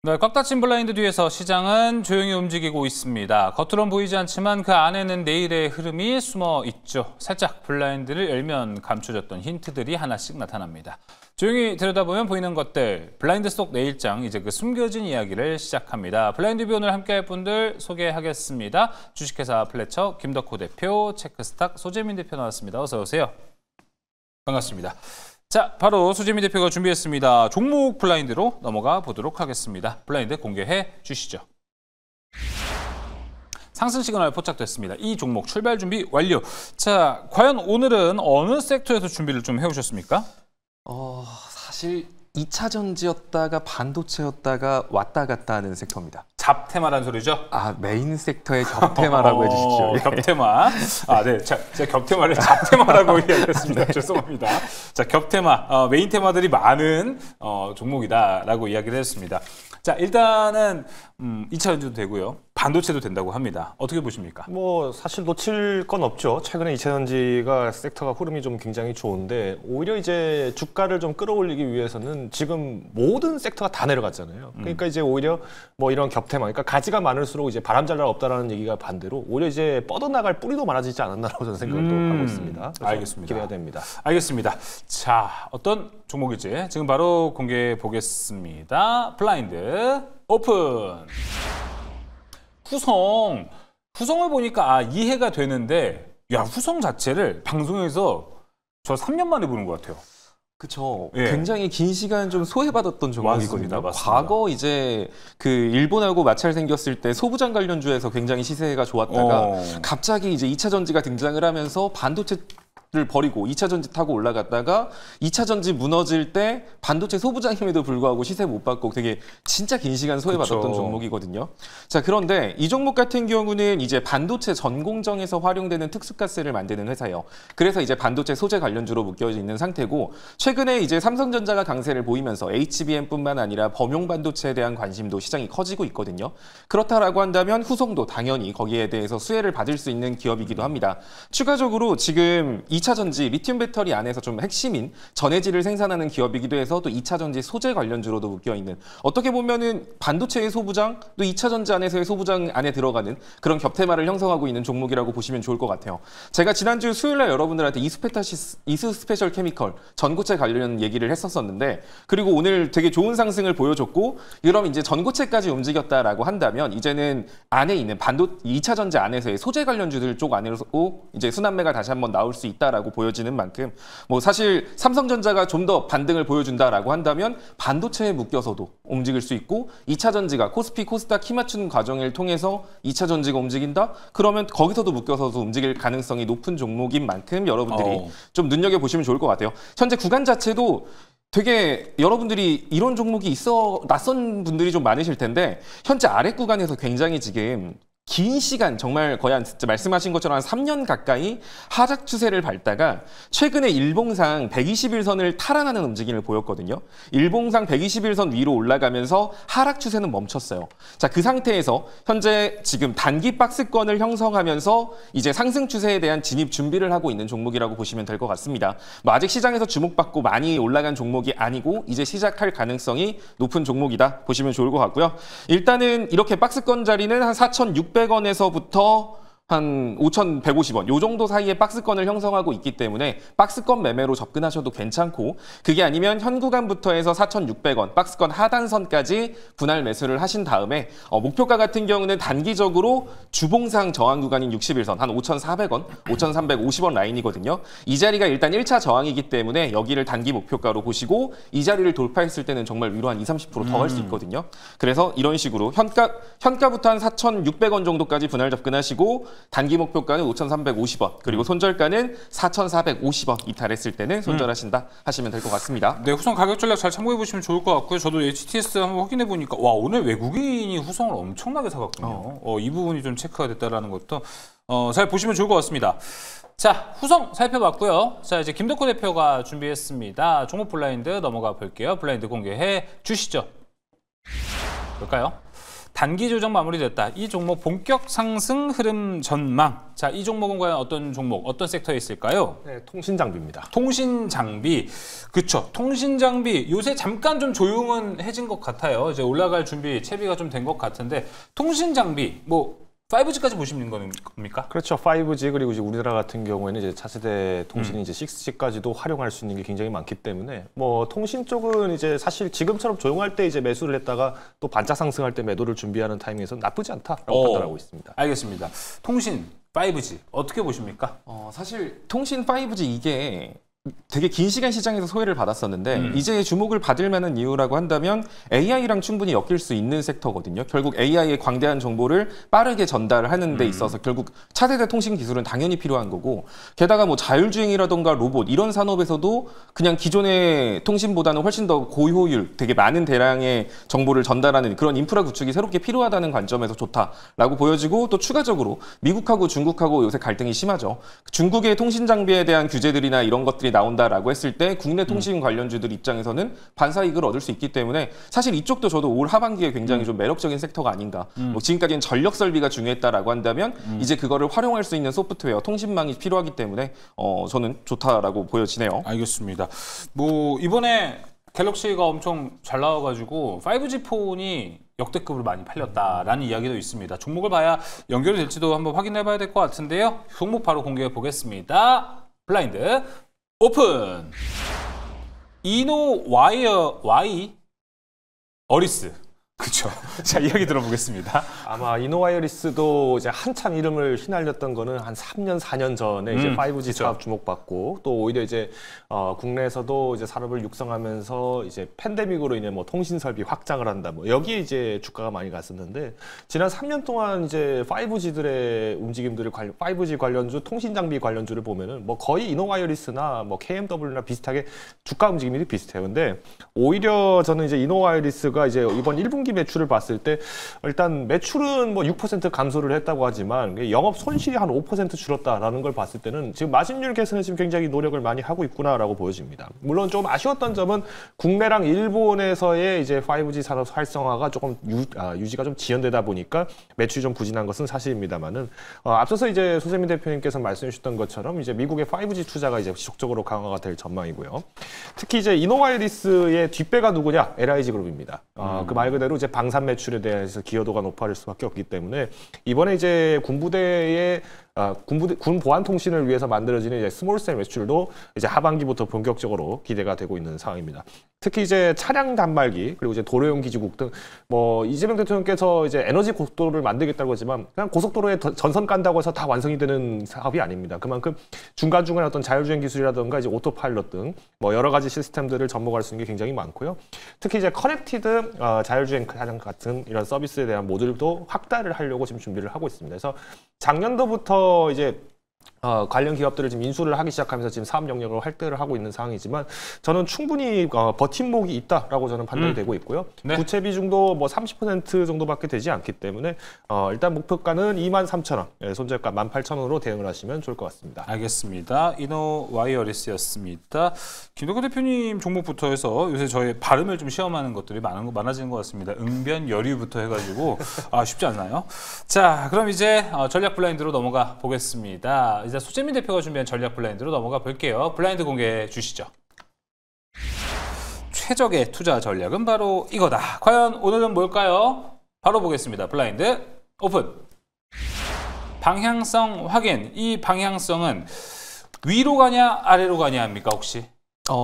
네, 꽉 닫힌 블라인드 뒤에서 시장은 조용히 움직이고 있습니다. 겉으론 보이지 않지만 그 안에는 내일의 흐름이 숨어 있죠. 살짝 블라인드를 열면 감춰졌던 힌트들이 하나씩 나타납니다. 조용히 들여다보면 보이는 것들, 블라인드 속 내일장, 이제 그 숨겨진 이야기를 시작합니다. 블라인드 뷰 오늘 함께할 분들 소개하겠습니다. 주식회사 플래처 김덕호 대표, 체크스탁 소재민 대표 나왔습니다. 어서 오세요. 반갑습니다. 자, 바로 소재민 대표가 준비했습니다. 종목 블라인드로 넘어가 보도록 하겠습니다. 블라인드 공개해 주시죠. 상승 시그널 포착됐습니다. 이 종목 출발 준비 완료. 자, 과연 오늘은 어느 섹터에서 준비를 좀 해오셨습니까? 사실 2차 전지였다가 반도체였다가 왔다 갔다 하는 섹터입니다. 잡테마라는 소리죠? 메인 섹터의 겹테마라고 해주십시오. 겹테마. 네. 제가 겹테마를 잡테마라고 이야기했습니다. 죄송합니다. 자, 겹테마. 메인 테마들이 많은 종목이다라고 이야기를 했습니다. 자, 일단은 2차 전지도 되고요. 반도체도 된다고 합니다. 어떻게 보십니까? 사실 놓칠 건 없죠. 최근에 2차 전지가 섹터가 흐름이 좀 굉장히 좋은데 오히려 이제 주가를 좀 끌어올리기 위해서는 지금 모든 섹터가 다 내려갔잖아요. 그러니까 이제 오히려 이런 겹테마, 그러니까 가지가 많을수록 이제 바람 잘 날 없다라는 얘기가 반대로 오히려 이제 뻗어나갈 뿌리도 많아지지 않았나라고 저는 생각을 또 하고 있습니다. 알겠습니다. 기대가 됩니다. 알겠습니다. 자, 어떤 종목일지 지금 바로 공개해 보겠습니다. 블라인드 오픈. 후성을 보니까 이해가 되는데, 야, 후성 자체를 방송에서 저 3년 만에 보는 것 같아요. 그렇죠. 예. 굉장히 긴 시간 좀 소외받았던 종목이거든요. 맞습니다. 과거 이제 그 일본하고 마찰 생겼을 때 소부장 관련주에서 굉장히 시세가 좋았다가 갑자기 이제 2차 전지가 등장을 하면서 반도체 를 버리고 2차 전지 타고 올라갔다가 2차 전지 무너질 때 반도체 소부장임에도 불구하고 시세 못 받고 되게 진짜 긴 시간 소외받았던 그쵸. 종목이거든요. 자, 그런데 이 종목 같은 경우는 이제 반도체 전 공정에서 활용되는 특수가스를 만드는 회사예요. 그래서 이제 반도체 소재 관련주로 묶여져 있는 상태고, 최근에 이제 삼성전자가 강세를 보이면서 HBM뿐만 아니라 범용 반도체에 대한 관심도 시장이 커지고 있거든요. 그렇다라고 한다면 후성도 당연히 거기에 대해서 수혜를 받을 수 있는 기업이기도 합니다. 추가적으로 지금 2차 전지 리튬 배터리 안에서 좀 핵심인 전해질을 생산하는 기업이기도 해서 또 2차 전지 소재 관련주로도 묶여있는, 어떻게 보면은 반도체의 소부장, 또 2차 전지 안에서의 소부장 안에 들어가는 그런 겹테마를 형성하고 있는 종목이라고 보시면 좋을 것 같아요. 제가 지난주 수요일날 여러분들한테 이수 스페셜 케미컬 전고체 관련 얘기를 했었었는데, 그리고 오늘 되게 좋은 상승을 보여줬고, 그럼 이제 전고체까지 움직였다라고 한다면 이제는 안에 있는 2차 전지 안에서의 소재 관련주들 쪽 안으로 이제 순환매가 다시 한번 나올 수 있다라고 보여지는 만큼, 사실 삼성전자가 좀 더 반등을 보여준다라고 한다면 반도체에 묶여서도 움직일 수 있고, 2차 전지가 코스피 코스닥 키 맞추는 과정을 통해서 2차 전지가 움직인다? 그러면 거기서도 묶여서도 움직일 가능성이 높은 종목인 만큼 여러분들이 좀 눈여겨보시면 좋을 것 같아요. 현재 구간 자체도 되게 여러분들이 이런 종목이 있어 낯선 분들이 좀 많으실 텐데, 현재 아래 구간에서 굉장히 지금 긴 시간, 정말 거의 진짜 말씀하신 것처럼 한 3년 가까이 하락 추세를 밟다가 최근에 일봉상 121선을 탈환하는 움직임을 보였거든요. 일봉상 121선 위로 올라가면서 하락 추세는 멈췄어요. 자, 그 상태에서 현재 지금 단기 박스권을 형성하면서 이제 상승 추세에 대한 진입 준비를 하고 있는 종목이라고 보시면 될 것 같습니다. 아직 시장에서 주목받고 많이 올라간 종목이 아니고 이제 시작할 가능성이 높은 종목이다 보시면 좋을 것 같고요. 일단은 이렇게 박스권 자리는 한 4,600원에서부터 한 5,150원 요 정도 사이에 박스권을 형성하고 있기 때문에 박스권 매매로 접근하셔도 괜찮고, 그게 아니면 현 구간부터 해서 4,600원 박스권 하단선까지 분할 매수를 하신 다음에 목표가 같은 경우는 단기적으로 주봉상 저항 구간인 61선 한 5,400원, 5,350원 라인이거든요. 이 자리가 일단 1차 저항이기 때문에 여기를 단기 목표가로 보시고, 이 자리를 돌파했을 때는 정말 위로 한 20-30% 더 갈 수 있거든요. 그래서 이런 식으로 현가부터 한 4,600원 정도까지 분할 접근하시고, 단기 목표가는 5,350원, 그리고 손절가는 4,450원 이탈했을 때는 손절하신다 하시면 될 것 같습니다. 네, 후성 가격 전략 잘 참고해 보시면 좋을 것 같고요. 저도 HTS 한번 확인해 보니까 와, 오늘 외국인이 후성을 엄청나게 사갔군요. 이 부분이 좀 체크가 됐다라는 것도 잘 보시면 좋을 것 같습니다. 자, 후성 살펴봤고요. 자, 이제 김덕호 대표가 준비했습니다. 종목 블라인드 넘어가 볼게요. 블라인드 공개해 주시죠. 볼까요? 단기 조정 마무리됐다. 이 종목 본격 상승 흐름 전망. 자, 이 종목은 과연 어떤 종목, 어떤 섹터에 있을까요? 네, 통신 장비입니다. 통신 장비. 그쵸. 통신 장비. 요새 잠깐 좀 조용은 해진 것 같아요. 이제 올라갈 준비, 채비가 좀 된 것 같은데 통신 장비, 뭐 5G까지 보시는 겁니까? 그렇죠. 5G 그리고 이제 우리나라 같은 경우에는 이제 차세대 통신이 이제 6G까지도 활용할 수 있는 게 굉장히 많기 때문에 뭐 통신 쪽은 이제 사실 지금처럼 조용할 때 이제 매수를 했다가 또 반짝 상승할 때 매도를 준비하는 타이밍에서 나쁘지 않다라고 판단하고 있습니다. 알겠습니다. 통신 5G 어떻게 보십니까? 사실 통신 5G 이게 되게 긴 시간 시장에서 소외를 받았었는데 이제 주목을 받을 만한 이유라고 한다면 AI랑 충분히 엮일 수 있는 섹터거든요. 결국 AI의 광대한 정보를 빠르게 전달하는 데 있어서 결국 차세대 통신 기술은 당연히 필요한 거고 게다가 뭐 자율주행이라던가 로봇 이런 산업에서도 그냥 기존의 통신보다는 훨씬 더 고효율, 되게 많은 대량의 정보를 전달하는 그런 인프라 구축이 새롭게 필요하다는 관점에서 좋다라고 보여지고 또 추가적으로 미국하고 중국하고 요새 갈등이 심하죠. 중국의 통신 장비에 대한 규제들이나 이런 것들이 나온다라고 했을 때 국내 통신 관련주들 입장에서는 반사이익을 얻을 수 있기 때문에 사실 이쪽도 저도 올 하반기에 굉장히 좀 매력적인 섹터가 아닌가. 뭐 지금까지는 전력 설비가 중요했다라고 한다면 이제 그거를 활용할 수 있는 소프트웨어, 통신망이 필요하기 때문에 저는 좋다라고 보여지네요. 알겠습니다. 뭐 이번에 갤럭시가 엄청 잘 나와가지고 5G 폰이 역대급으로 많이 팔렸다라는 이야기도 있습니다. 종목을 봐야 연결이 될지도 한번 확인해봐야 될 것 같은데요. 종목 바로 공개해 보겠습니다. 블라인드 오픈. 이노와이어 어리스. 그렇죠. 자, 이야기 들어보겠습니다. 아마 이노와이어리스도 이제 한참 이름을 휘날렸던 거는 한 3년, 4년 전에 이제 5G 사업 주목받고 또 오히려 이제 국내에서도 이제 산업을 육성하면서 이제 팬데믹으로 인해 뭐 통신 설비 확장을 한다 뭐 여기에 이제 주가가 많이 갔었는데 지난 3년 동안 이제 5G들의 움직임들을 5G 관련주, 통신 장비 관련주를 보면은 뭐 거의 이노와이어리스나 뭐 KMW나 비슷하게 주가 움직임이 비슷해요. 근데 오히려 저는 이제 이노와이어리스가 이제 이번 1분기 매출을 봤을 때 일단 매출은 뭐 6% 감소를 했다고 하지만 영업 손실이 한 5% 줄었다라는 걸 봤을 때는 지금 마진율 개선에 지금 굉장히 노력을 많이 하고 있구나라고 보여집니다. 물론 좀 아쉬웠던 점은 국내랑 일본에서의 이제 5G 산업 활성화가 조금 유지가 좀 지연되다 보니까 매출이 좀 부진한 것은 사실입니다만은 앞서서 이제 소세민 대표님께서 말씀해 주셨던 것처럼 이제 미국의 5G 투자가 이제 지속적으로 강화가 될 전망이고요. 특히 이제 이노와이어리스의 뒷배가 누구냐? LIG 그룹입니다. 그 말 그대로 이제 방산 매출에 대해서 기여도가 높아질 수밖에 없기 때문에 이번에 이제 군부대의 군 보안 통신을 위해서 만들어지는 이제 스몰셀 매출도 이제 하반기부터 본격적으로 기대가 되고 있는 상황입니다. 특히 이제 차량 단말기 그리고 이제 도로용 기지국 등 뭐 이재명 대통령께서 이제 에너지 고속도로를 만들겠다고 하지만 그냥 고속도로에 전선 깐다고 해서 다 완성이 되는 사업이 아닙니다. 그만큼 중간중간에 어떤 자율주행 기술이라든가 이제 오토파일럿 등 뭐 여러 가지 시스템들을 접목할 수 있는 게 굉장히 많고요. 특히 이제 커넥티드 자율주행 차량 같은 이런 서비스에 대한 모듈도 확대를 하려고 지금 준비를 하고 있습니다. 그래서 작년도부터 이제 관련 기업들을 지금 인수를 하기 시작하면서 지금 사업 영역을 활대를 하고 있는 상황이지만 저는 충분히 버팀목이 있다라고 저는 판단이 되고 있고요. 네. 부채 비중도 뭐 30% 정도밖에 되지 않기 때문에 일단 목표가는 23,000원, 손절가 18,000원으로 대응을 하시면 좋을 것 같습니다. 알겠습니다. 이노와이어리스였습니다. 김덕호 대표님 종목부터 해서 요새 저희 발음을 좀 시험하는 것들이 많아지는 것 같습니다. 응변여류부터 해가지고 쉽지 않나요? 자, 그럼 이제 전략 블라인드로 넘어가 보겠습니다. 이제 소재민 대표가 준비한 전략 블라인드로 넘어가 볼게요. 블라인드 공개해 주시죠. 최적의 투자 전략은 바로 이거다. 과연 오늘은 뭘까요? 바로 보겠습니다. 블라인드 오픈. 방향성 확인. 이 방향성은 위로 가냐 아래로 가냐 합니까 혹시?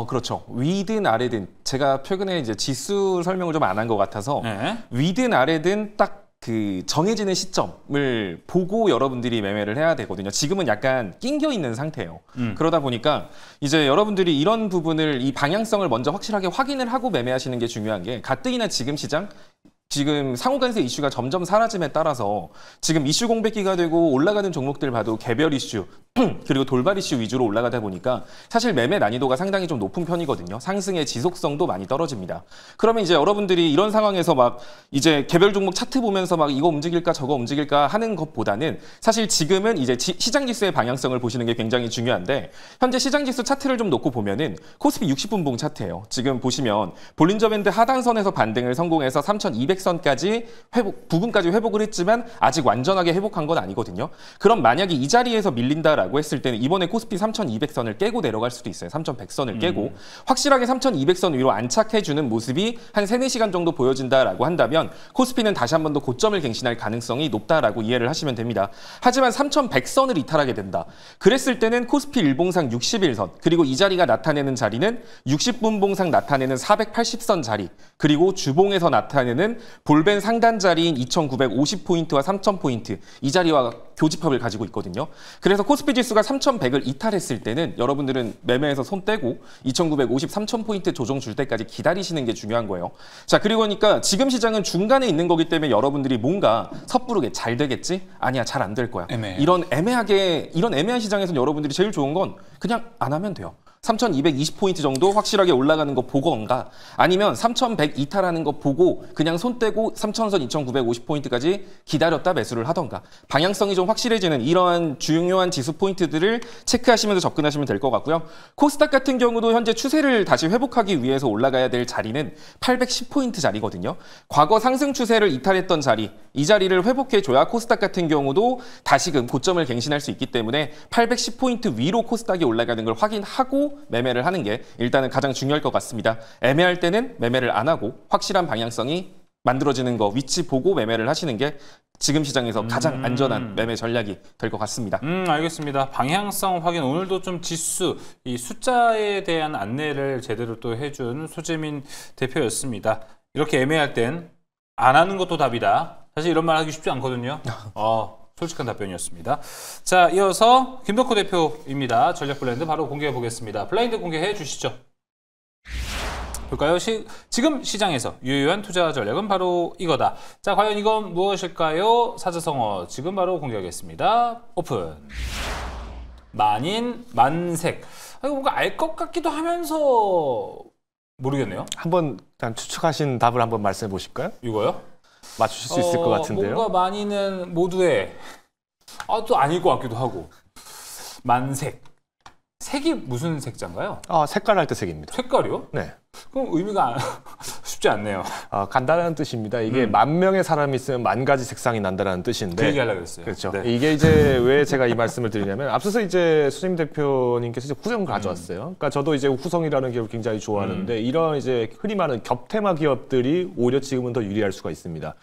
그렇죠. 위든 아래든 제가 최근에 이제 지수 설명을 좀 안 한 것 같아서 네. 위든 아래든 딱 그 정해지는 시점을 보고 여러분들이 매매를 해야 되거든요. 지금은 약간 낑겨 있는 상태예요. 그러다 보니까 이제 여러분들이 이런 부분을 이 방향성을 먼저 확실하게 확인을 하고 매매하시는 게 중요한 게 가뜩이나 지금 시장 지금 상호간세 이슈가 점점 사라짐에 따라서 지금 이슈 공백기가 되고 올라가는 종목들 봐도 개별 이슈 그리고 돌발 이슈 위주로 올라가다 보니까 사실 매매 난이도가 상당히 좀 높은 편이거든요. 상승의 지속성도 많이 떨어집니다. 그러면 이제 여러분들이 이런 상황에서 막 이제 개별 종목 차트 보면서 막 이거 움직일까 저거 움직일까 하는 것보다는 사실 지금은 이제 시장 지수의 방향성을 보시는 게 굉장히 중요한데 현재 시장 지수 차트를 좀 놓고 보면은 코스피 60분봉 차트예요. 지금 보시면 볼린저 밴드 하단선에서 반등을 성공해서 3,200 200선까지 부분까지 회복을 했지만 아직 완전하게 회복한 건 아니거든요. 그럼 만약에 이 자리에서 밀린다라고 했을 때는 이번에 코스피 3,200선을 깨고 내려갈 수도 있어요. 3,100선을 깨고 확실하게 3,200선 위로 안착해주는 모습이 한 3, 4시간 정도 보여진다라고 한다면 코스피는 다시 한 번 더 고점을 갱신할 가능성이 높다라고 이해를 하시면 됩니다. 하지만 3,100선을 이탈하게 된다. 그랬을 때는 코스피 일봉상 61선 그리고 이 자리가 나타내는 자리는 60분봉상 나타내는 480선 자리 그리고 주봉에서 나타내는 볼벤 상단 자리인 2,950포인트와 3,000포인트 이 자리와 교집합을 가지고 있거든요. 그래서 코스피 지수가 3,100을 이탈했을 때는 여러분들은 매매에서 손 떼고 2,950, 3,000포인트 조정 줄 때까지 기다리시는 게 중요한 거예요. 자, 그리고 그러니까 지금 시장은 중간에 있는 거기 때문에 여러분들이 뭔가 섣부르게 잘 되겠지? 아니야, 잘 안 될 거야. 이런 애매한 시장에서는 여러분들이 제일 좋은 건 그냥 안 하면 돼요. 3,220포인트 정도 확실하게 올라가는 거 보건가 아니면 3,100 이탈하는 거 보고 그냥 손 떼고 3,000선 2,950포인트까지 기다렸다 매수를 하던가 방향성이 좀 확실해지는 이러한 중요한 지수 포인트들을 체크하시면서 접근하시면 될 것 같고요. 코스닥 같은 경우도 현재 추세를 다시 회복하기 위해서 올라가야 될 자리는 810포인트 자리거든요. 과거 상승 추세를 이탈했던 자리, 이 자리를 회복해줘야 코스닥 같은 경우도 다시금 고점을 갱신할 수 있기 때문에 810포인트 위로 코스닥이 올라가는 걸 확인하고 매매를 하는 게 일단은 가장 중요할 것 같습니다. 애매할 때는 매매를 안 하고 확실한 방향성이 만들어지는 거 위치 보고 매매를 하시는 게 지금 시장에서 가장 안전한 매매 전략이 될 것 같습니다. 알겠습니다. 방향성 확인 오늘도 좀 지수, 이 숫자에 대한 안내를 제대로 또 해준 소재민 대표였습니다. 이렇게 애매할 땐 안 하는 것도 답이다. 사실 이런 말 하기 쉽지 않거든요. 솔직한 답변이었습니다. 자, 이어서 김덕호 대표입니다. 전략 블라인드 바로 공개해 보겠습니다. 블라인드 공개해 주시죠. 볼까요? 지금 시장에서 유효한 투자 전략은 바로 이거다. 자, 과연 이건 무엇일까요? 사자성어 지금 바로 공개하겠습니다. 오픈. 만인, 만색. 이거 뭔가 알 것 같기도 하면서 모르겠네요. 한번 추측하신 답을 한번 말씀해 보실까요? 이거요? 맞추실 수 있을 것 같은데요. 뭔가 만인은 모두의 또 아닐 것 같기도 하고. 만색. 색이 무슨 색자인가요? 색깔 할 때 색입니다. 색깔이요? 네. 그럼 의미가 쉽지 않네요. 간단한 뜻입니다. 이게 10,000명의 사람이 있으면 10,000가지 색상이 난다는 뜻인데. 그 얘기하려고 그랬어요. 그렇죠. 네. 이게 이제 왜 제가 이 말씀을 드리냐면 앞서서 이제 수임 대표님께서 이제 후성을 가져왔어요. 그러니까 저도 이제 후성이라는 기업을 굉장히 좋아하는데 이런 이제 흔히 말하는 겹테마 기업들이 오히려 지금은 더 유리할 수가 있습니다.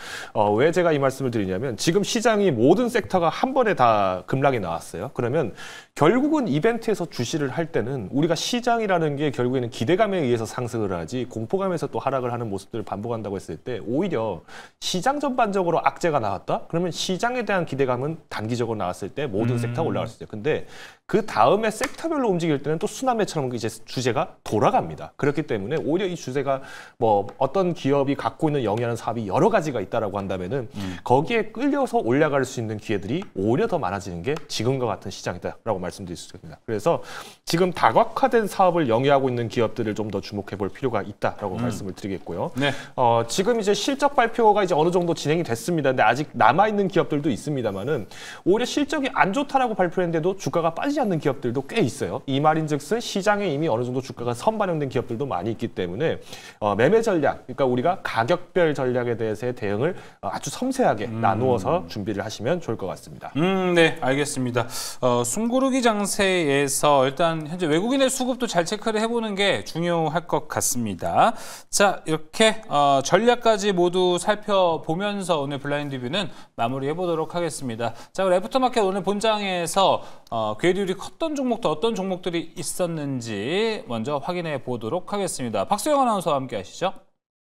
왜 제가 이 말씀을 드리냐면 지금 시장이 모든 섹터가 한 번에 다 급락이 나왔어요. 그러면 결국은 이벤트에서 주시를 할 때는 우리가 시장이라는 게 결국에는 기대감에 의해서 상승을 하지 공포감에서 또 하락을 하는 모습들을 반복한다고 했을 때 오히려 시장 전반적으로 악재가 나왔다? 그러면 시장에 대한 기대감은 단기적으로 나왔을 때 모든 섹터가 올라갈 수 있어요. 근데 그 다음에 섹터별로 움직일 때는 또 순환매처럼 이제 주제가 돌아갑니다. 그렇기 때문에 오히려 이 주제가 뭐 어떤 기업이 갖고 있는 영위하는 사업이 여러 가지가 있다라고 한다면은 거기에 끌려서 올라갈 수 있는 기회들이 오히려 더 많아지는 게 지금과 같은 시장이다라고 말씀드릴 수 있습니다. 그래서 지금 다각화된 사업을 영위하고 있는 기업들을 좀 더 주목해 볼 필요가 있다라고 말씀을 드리겠고요. 네. 지금 이제 실적 발표가 이제 어느 정도 진행이 됐습니다. 근데 아직 남아 있는 기업들도 있습니다만은 오히려 실적이 안 좋다라고 발표했는데도 주가가 빠지지 않는 기업들도 꽤 있어요. 이 말인즉슨 시장에 이미 어느 정도 주가가 선반영된 기업들도 많이 있기 때문에 매매 전략, 그러니까 우리가 가격별 전략에 대해서의 대응을 아주 섬세하게 나누어서 준비를 하시면 좋을 것 같습니다. 네, 알겠습니다. 숨고르기 장세에서 일단 현재 외국인의 수급도 잘 체크를 해보는 게 중요할 것 같습니다. 자, 이렇게 전략까지 모두 살펴보면서 오늘 블라인드 뷰는 마무리해 보도록 하겠습니다. 자, 애프터마켓 오늘 본장에서 괴리율이 컸던 종목도 어떤 종목들이 있었는지 먼저 확인해 보도록 하겠습니다. 박수영 아나운서와 함께 하시죠.